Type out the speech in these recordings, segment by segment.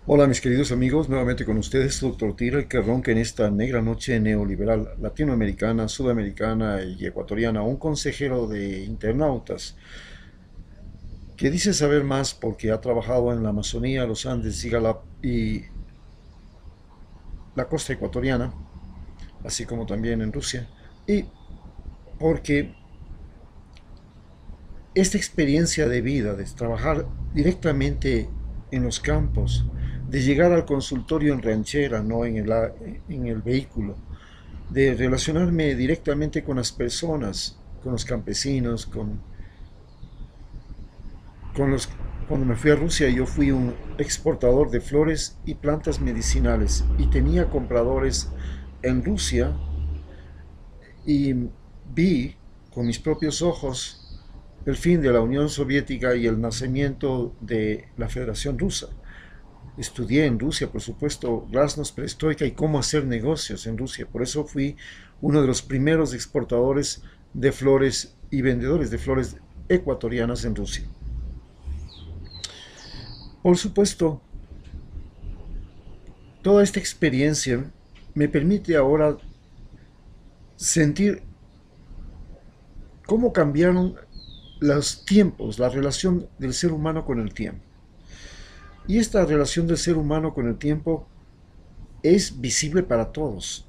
Hola mis queridos amigos, nuevamente con ustedes, Doctor Tira, el que ronca en esta negra noche neoliberal latinoamericana, sudamericana y ecuatoriana, un consejero de internautas que dice saber más porque ha trabajado en la Amazonía, los Andes y la costa ecuatoriana, así como también en Rusia, y porque esta experiencia de vida, de trabajar directamente en los campos, de llegar al consultorio en ranchera, no en el vehículo, de relacionarme directamente con las personas, con los campesinos, con los... Cuando me fui a Rusia yo fui un exportador de flores y plantas medicinales y tenía compradores en Rusia y vi con mis propios ojos el fin de la Unión Soviética y el nacimiento de la Federación Rusa. Estudié en Rusia, por supuesto, glasnost, perestroika y cómo hacer negocios en Rusia. Por eso fui uno de los primeros exportadores de flores y vendedores de flores ecuatorianas en Rusia. Por supuesto, toda esta experiencia me permite ahora sentir cómo cambiaron los tiempos, la relación del ser humano con el tiempo. Y esta relación del ser humano con el tiempo es visible para todos.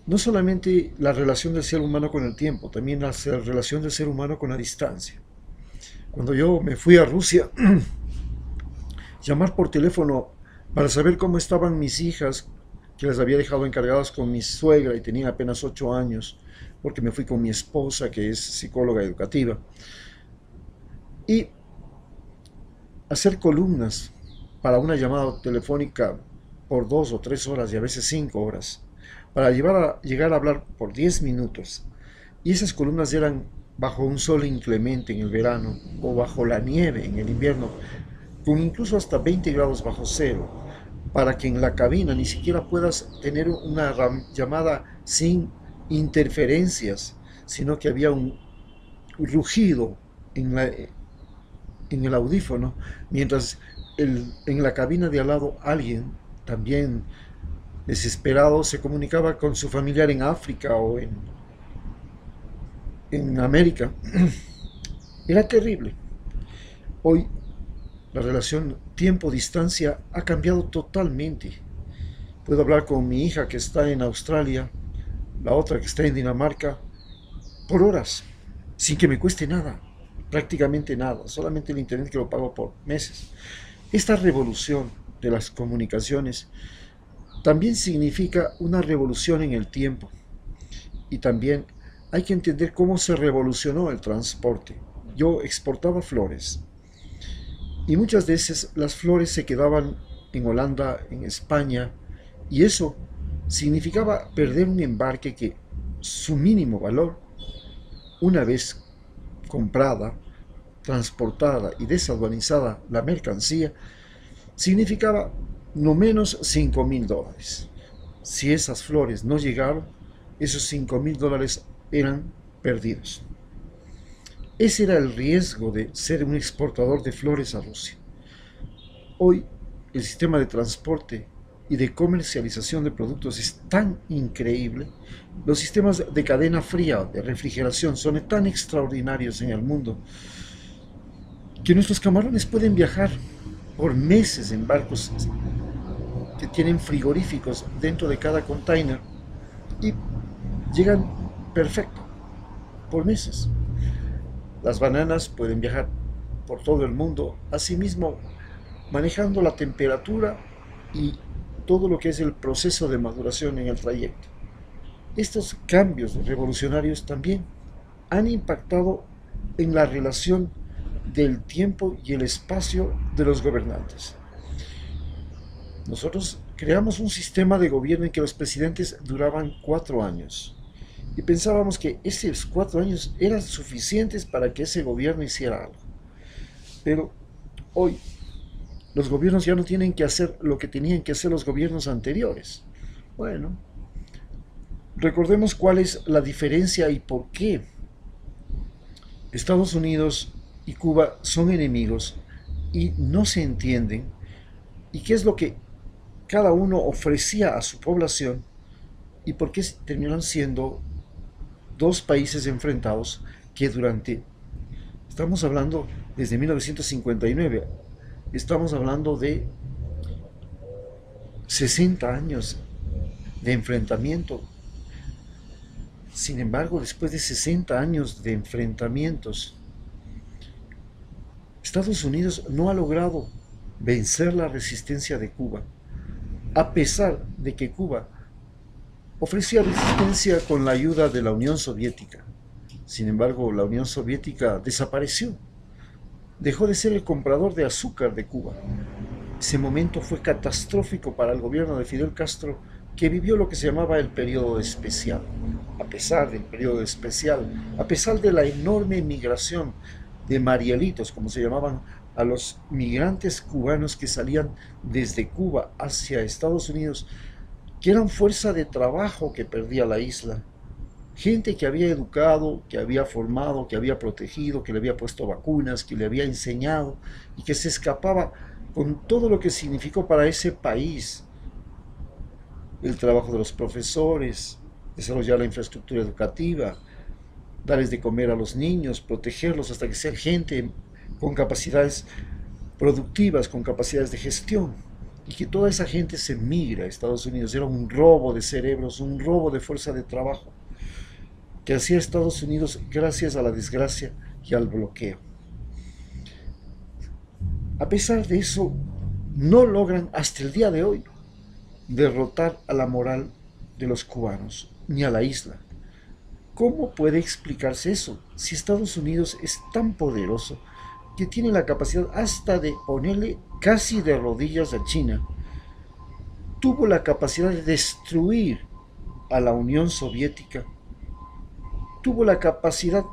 No solamente la relación del ser humano con el tiempo, también la relación del ser humano con la distancia. Cuando yo me fui a Rusia, llamar por teléfono para saber cómo estaban mis hijas, que las había dejado encargadas con mi suegra y tenía apenas 8 años, porque me fui con mi esposa, que es psicóloga educativa, y hacer columnas para una llamada telefónica por 2 o 3 horas y a veces 5 horas, para llegar a hablar por 10 minutos. Y esas columnas eran bajo un sol inclemente en el verano o bajo la nieve en el invierno, con incluso hasta 20 grados bajo cero, para que en la cabina ni siquiera puedas tener una llamada sin interferencias, sino que había un rugido en el audífono, mientras en la cabina de al lado alguien también desesperado se comunicaba con su familiar en África o en América. Era terrible. Hoy la relación tiempo-distancia ha cambiado totalmente. Puedo hablar con mi hija que está en Australia, la otra que está en Dinamarca, por horas, sin que me cueste nada, prácticamente nada, solamente el internet que lo pago por meses. Esta revolución de las comunicaciones también significa una revolución en el tiempo y también hay que entender cómo se revolucionó el transporte. Yo exportaba flores y muchas veces las flores se quedaban en Holanda, en España, y eso significaba perder un embarque que su mínimo valor, una vez comprada, transportada y desaduanizada la mercancía, significaba no menos $5.000. Si esas flores no llegaron, esos $5.000 eran perdidos. Ese era el riesgo de ser un exportador de flores a Rusia. Hoy el sistema de transporte y de comercialización de productos es tan increíble, los sistemas de cadena fría, de refrigeración, son tan extraordinarios en el mundo, que nuestros camarones pueden viajar por meses en barcos que tienen frigoríficos dentro de cada container y llegan perfecto por meses. Las bananas pueden viajar por todo el mundo, asimismo manejando la temperatura y todo lo que es el proceso de maduración en el trayecto. Estos cambios revolucionarios también han impactado en la relación del tiempo y el espacio de los gobernantes. Nosotros creamos un sistema de gobierno en que los presidentes duraban 4 años y pensábamos que esos 4 años eran suficientes para que ese gobierno hiciera algo. Pero hoy los gobiernos ya no tienen que hacer lo que tenían que hacer los gobiernos anteriores. Bueno, recordemos cuál es la diferencia y por qué Estados Unidos y Cuba son enemigos y no se entienden y qué es lo que cada uno ofrecía a su población y por qué terminaron siendo dos países enfrentados que estamos hablando desde 1959, estamos hablando de 60 años de enfrentamiento. Sin embargo, después de 60 años de enfrentamientos, Estados Unidos no ha logrado vencer la resistencia de Cuba, a pesar de que Cuba ofrecía resistencia con la ayuda de la Unión Soviética. Sin embargo, la Unión Soviética desapareció, dejó de ser el comprador de azúcar de Cuba. Ese momento fue catastrófico para el gobierno de Fidel Castro, que vivió lo que se llamaba el periodo especial. A pesar del periodo especial, a pesar de la enorme migración de Marielitos, como se llamaban a los migrantes cubanos que salían desde Cuba hacia Estados Unidos, que eran fuerza de trabajo que perdía la isla, gente que había educado, que había formado, que había protegido, que le había puesto vacunas, que le había enseñado y que se escapaba con todo lo que significó para ese país el trabajo de los profesores, desarrollar la infraestructura educativa, darles de comer a los niños, protegerlos hasta que sean gente con capacidades productivas, con capacidades de gestión, y que toda esa gente se migra a Estados Unidos. Era un robo de cerebros, un robo de fuerza de trabajo que hacía Estados Unidos gracias a la desgracia y al bloqueo. A pesar de eso, no logran hasta el día de hoy derrotar a la moral de los cubanos, ni a la isla. ¿Cómo puede explicarse eso? Si Estados Unidos es tan poderoso que tiene la capacidad hasta de ponerle casi de rodillas a China, tuvo la capacidad de destruir a la Unión Soviética, tuvo la capacidad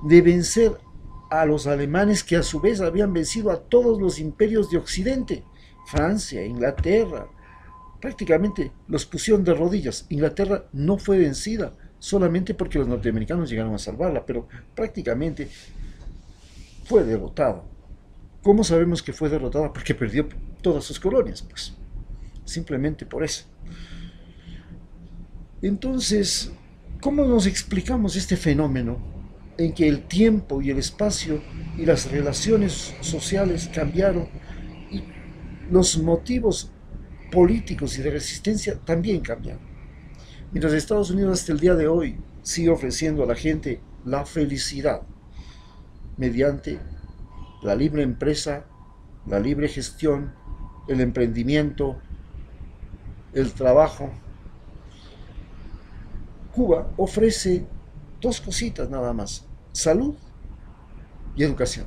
de vencer a los alemanes, que a su vez habían vencido a todos los imperios de Occidente, Francia, Inglaterra, prácticamente los pusieron de rodillas. Inglaterra no fue vencida, solamente porque los norteamericanos llegaron a salvarla, pero prácticamente fue derrotada. ¿Cómo sabemos que fue derrotada? Porque perdió todas sus colonias, pues. Simplemente por eso. Entonces, ¿cómo nos explicamos este fenómeno en que el tiempo y el espacio y las relaciones sociales cambiaron y los motivos políticos y de resistencia también cambiaron? Mientras Estados Unidos hasta el día de hoy sigue ofreciendo a la gente la felicidad mediante la libre empresa, la libre gestión, el emprendimiento, el trabajo, Cuba ofrece dos cositas nada más: salud y educación.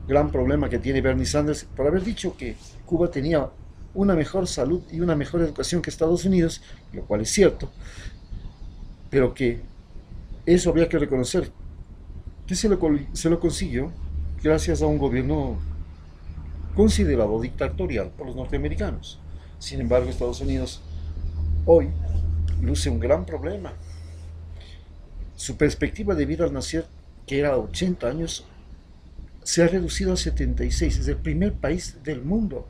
Gran problema que tiene Bernie Sanders por haber dicho que Cuba tenía una mejor salud y una mejor educación que Estados Unidos, lo cual es cierto, pero que eso habría que reconocer que se lo consiguió gracias a un gobierno considerado dictatorial por los norteamericanos. Sin embargo, Estados Unidos hoy luce un gran problema. Su perspectiva de vida al nacer, que era 80 años, se ha reducido a 76. Es el primer país del mundo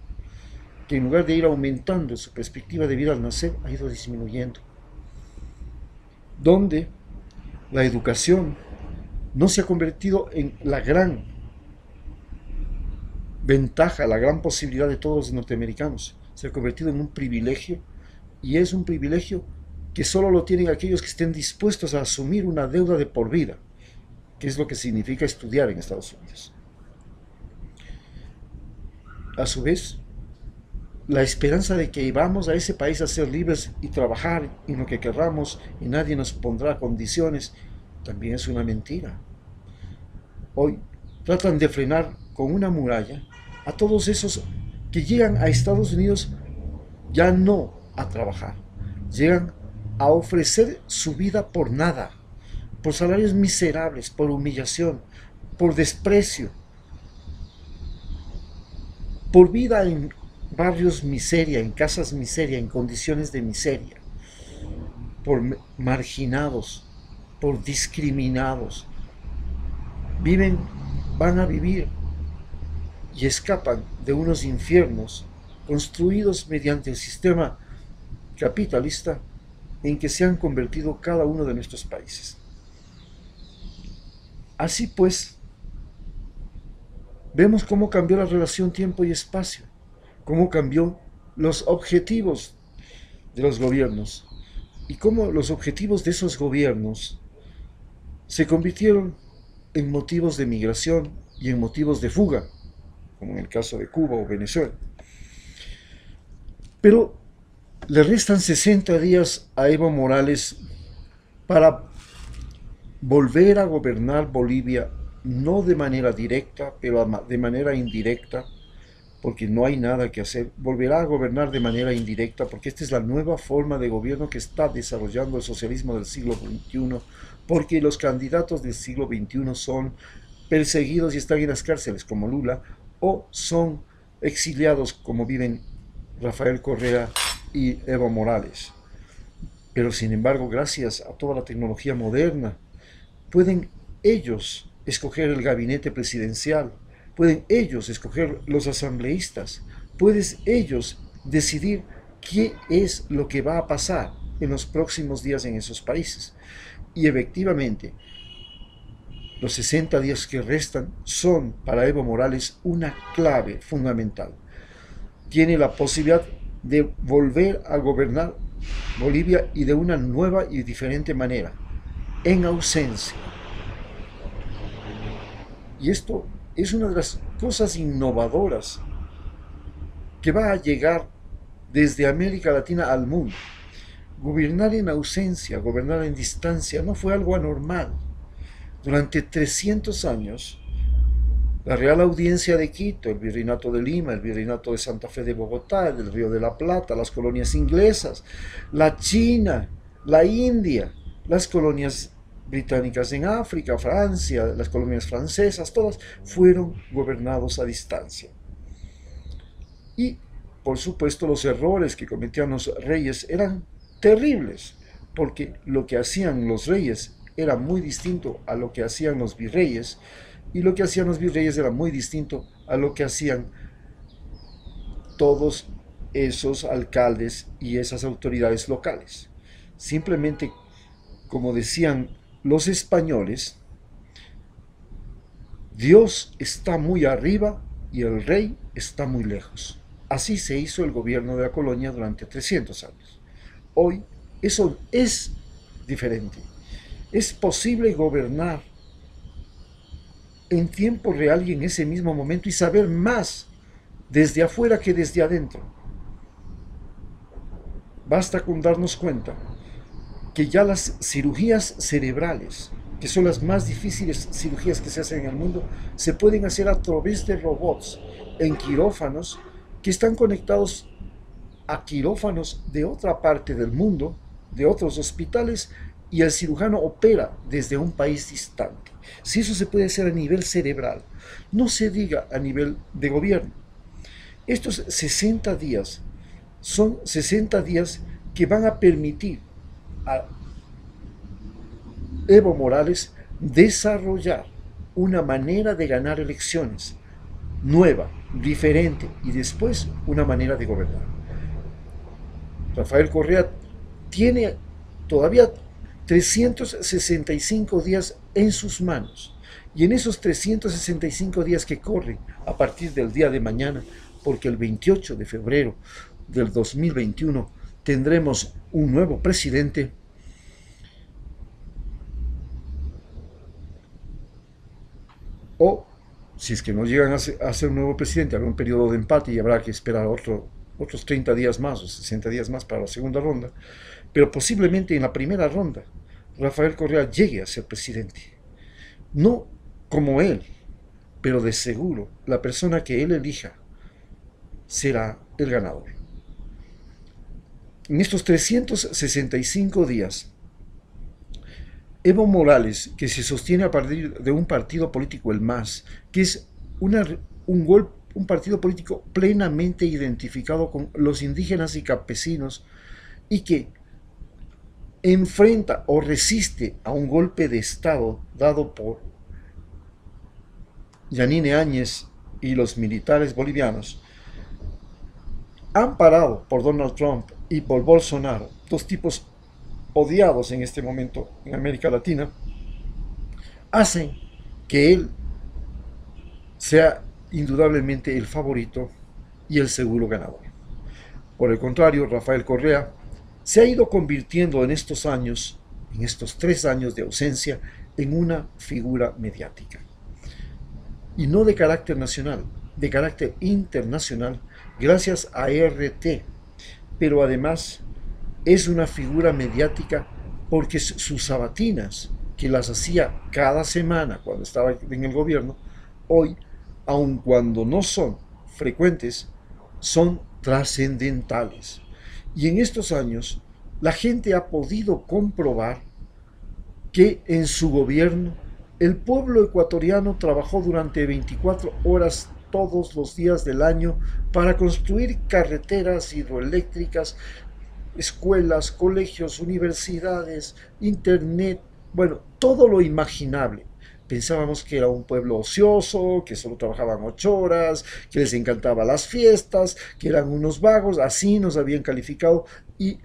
que en lugar de ir aumentando su perspectiva de vida al nacer, ha ido disminuyendo. Donde la educación no se ha convertido en la gran ventaja, la gran posibilidad de todos los norteamericanos. Se ha convertido en un privilegio, y es un privilegio que solo lo tienen aquellos que estén dispuestos a asumir una deuda de por vida, que es lo que significa estudiar en Estados Unidos. A su vez, la esperanza de que vamos a ese país a ser libres y trabajar en lo que querramos y nadie nos pondrá condiciones, también es una mentira. Hoy tratan de frenar con una muralla a todos esos que llegan a Estados Unidos ya no a trabajar, llegan a ofrecer su vida por nada, por salarios miserables, por humillación, por desprecio, por vida en barrios miseria, en casas miseria, en condiciones de miseria, por marginados, por discriminados. Van a vivir y escapan de unos infiernos construidos mediante el sistema capitalista en que se han convertido cada uno de nuestros países. Así pues, vemos cómo cambió la relación tiempo y espacio, cómo cambió los objetivos de los gobiernos y cómo los objetivos de esos gobiernos se convirtieron en motivos de migración y en motivos de fuga, como en el caso de Cuba o Venezuela. Pero le restan 60 días a Evo Morales para volver a gobernar Bolivia, no de manera directa, pero de manera indirecta, porque no hay nada que hacer. Volverá a gobernar de manera indirecta, porque esta es la nueva forma de gobierno que está desarrollando el socialismo del siglo XXI, porque los candidatos del siglo XXI son perseguidos y están en las cárceles, como Lula, o son exiliados, como viven Rafael Correa y Evo Morales. Pero sin embargo, gracias a toda la tecnología moderna, pueden ellos escoger el gabinete presidencial, pueden ellos escoger los asambleístas, pueden ellos decidir qué es lo que va a pasar en los próximos días en esos países. Y efectivamente, los 60 días que restan son para Evo Morales una clave fundamental. Tiene la posibilidad de volver a gobernar Bolivia y de una nueva y diferente manera, en ausencia. Y esto es una de las cosas innovadoras que va a llegar desde América Latina al mundo. Gobernar en ausencia, gobernar en distancia, no fue algo anormal. Durante 300 años, la Real Audiencia de Quito, el Virreinato de Lima, el Virreinato de Santa Fe de Bogotá, el del Río de la Plata, las colonias inglesas, la China, la India, las colonias británicas en África, Francia, las colonias francesas, todas fueron gobernados a distancia. Y, por supuesto, los errores que cometían los reyes eran terribles, porque lo que hacían los reyes era muy distinto a lo que hacían los virreyes, y lo que hacían los virreyes era muy distinto a lo que hacían todos esos alcaldes y esas autoridades locales. Simplemente, como decían los españoles, Dios está muy arriba y el rey está muy lejos. Así se hizo el gobierno de la colonia durante 300 años. Hoy eso es diferente. Es posible gobernar en tiempo real y en ese mismo momento y saber más desde afuera que desde adentro. Basta con darnos cuenta que ya las cirugías cerebrales, que son las más difíciles cirugías que se hacen en el mundo, se pueden hacer a través de robots en quirófanos que están conectados a quirófanos de otra parte del mundo, de otros hospitales, y el cirujano opera desde un país distante. Si eso se puede hacer a nivel cerebral, no se diga a nivel de gobierno. Estos 60 días son 60 días que van a permitir a Evo Morales desarrollar una manera de ganar elecciones nueva, diferente, y después una manera de gobernar. Rafael Correa tiene todavía 365 días en sus manos, y en esos 365 días que corren a partir del día de mañana, porque el 28 de febrero del 2021 tendremos un nuevo presidente, o si es que no llegan a ser un nuevo presidente, habrá un periodo de empate y habrá que esperar otros 30 días más o 60 días más para la segunda ronda, pero posiblemente en la primera ronda Rafael Correa llegue a ser presidente. No como él, pero de seguro la persona que él elija será el ganador. En estos 365 días, Evo Morales, que se sostiene a partir de un partido político, el MAS, que es un partido político plenamente identificado con los indígenas y campesinos, y que enfrenta o resiste a un golpe de Estado dado por Yanine Áñez y los militares bolivianos, amparado por Donald Trump y por Bolsonaro, dos tipos odiados en este momento en América Latina, hacen que él sea indudablemente el favorito y el seguro ganador. Por el contrario, Rafael Correa se ha ido convirtiendo en estos años, en estos 3 años de ausencia, en una figura mediática. Y no de carácter nacional, de carácter internacional, gracias a RT. Pero además es una figura mediática porque sus sabatinas, que las hacía cada semana cuando estaba en el gobierno, hoy, aun cuando no son frecuentes, son trascendentales. Y en estos años, la gente ha podido comprobar que en su gobierno el pueblo ecuatoriano trabajó durante 24 horas todos los días del año para construir carreteras hidroeléctricas, escuelas, colegios, universidades, internet, bueno, todo lo imaginable. Pensábamos que era un pueblo ocioso, que solo trabajaban 8 horas, que les encantaban las fiestas, que eran unos vagos, así nos habían calificado y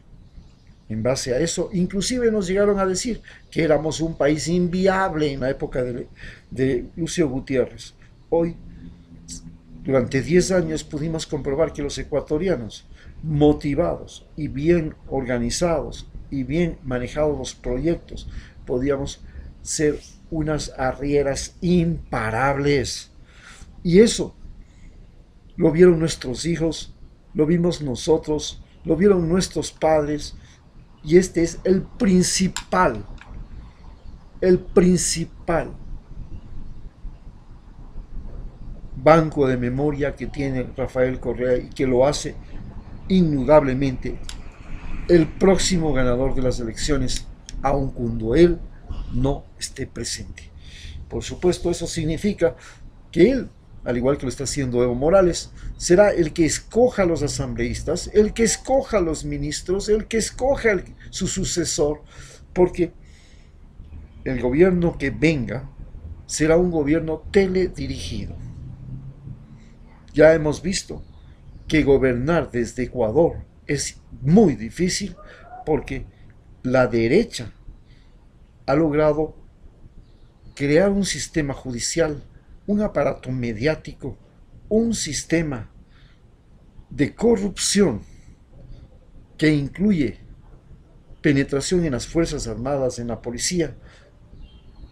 en base a eso, inclusive nos llegaron a decir que éramos un país inviable en la época de Lucio Gutiérrez. Hoy, durante 10 años, pudimos comprobar que los ecuatorianos, motivados y bien organizados y bien manejados los proyectos, podíamos ser unas arrieras imparables. Y eso lo vieron nuestros hijos, lo vimos nosotros, lo vieron nuestros padres, y este es el principal banco de memoria que tiene Rafael Correa y que lo hace indudablemente el próximo ganador de las elecciones, aun cuando él no esté presente. Por supuesto, eso significa que él, al igual que lo está haciendo Evo Morales, será el que escoja a los asambleístas, el que escoja a los ministros, el que escoja su sucesor, porque el gobierno que venga será un gobierno teledirigido. Ya hemos visto que gobernar desde Ecuador es muy difícil porque la derecha ha logrado crear un sistema judicial, un aparato mediático, un sistema de corrupción que incluye penetración en las Fuerzas Armadas, en la policía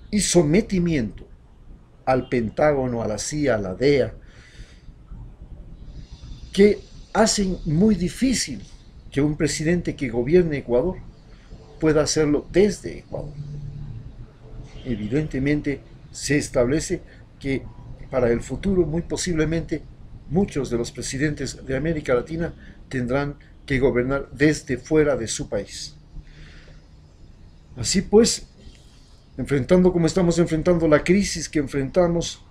y sometimiento al Pentágono, a la CIA, a la DEA, que hacen muy difícil que un presidente que gobierne Ecuador pueda hacerlo desde Ecuador. Evidentemente se establece que para el futuro muy posiblemente muchos de los presidentes de América Latina tendrán que gobernar desde fuera de su país. Así pues, enfrentando como estamos enfrentando la crisis que enfrentamos,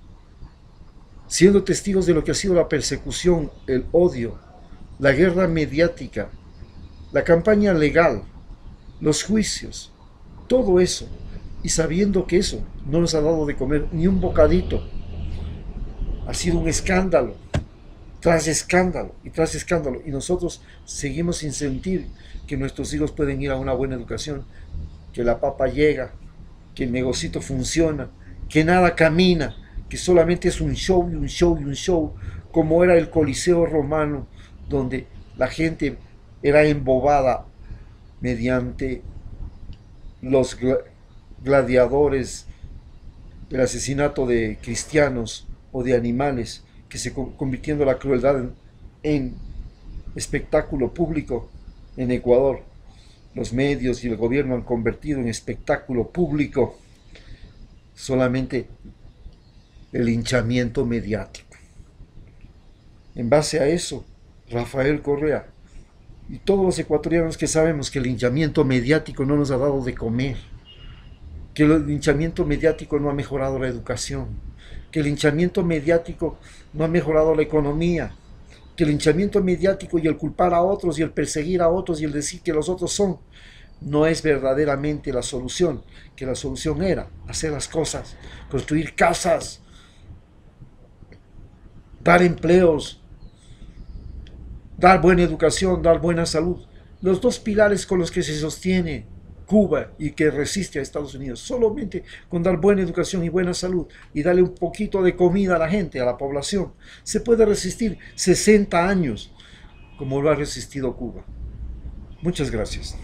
siendo testigos de lo que ha sido la persecución, el odio, la guerra mediática, la campaña legal, los juicios, todo eso, y sabiendo que eso no nos ha dado de comer ni un bocadito, ha sido un escándalo, tras escándalo y tras escándalo, y nosotros seguimos sin sentir que nuestros hijos pueden ir a una buena educación, que la papa llega, que el negocito funciona, que nada camina, que solamente es un show y un show y un show, como era el Coliseo romano, donde la gente era embobada mediante los gladiadores, el asesinato de cristianos o de animales, que se convirtiendo la crueldad en espectáculo público en Ecuador. Los medios y el gobierno han convertido en espectáculo público solamente el linchamiento mediático. En base a eso, Rafael Correa y todos los ecuatorianos que sabemos que el linchamiento mediático no nos ha dado de comer, que el linchamiento mediático no ha mejorado la educación, que el linchamiento mediático no ha mejorado la economía, que el linchamiento mediático y el culpar a otros y el perseguir a otros y el decir que los otros son, no es verdaderamente la solución, que la solución era hacer las cosas, construir casas, dar empleos, dar buena educación, dar buena salud. Los dos pilares con los que se sostiene Cuba y que resiste a Estados Unidos, solamente con dar buena educación y buena salud y darle un poquito de comida a la gente, a la población, se puede resistir 60 años como lo ha resistido Cuba. Muchas gracias.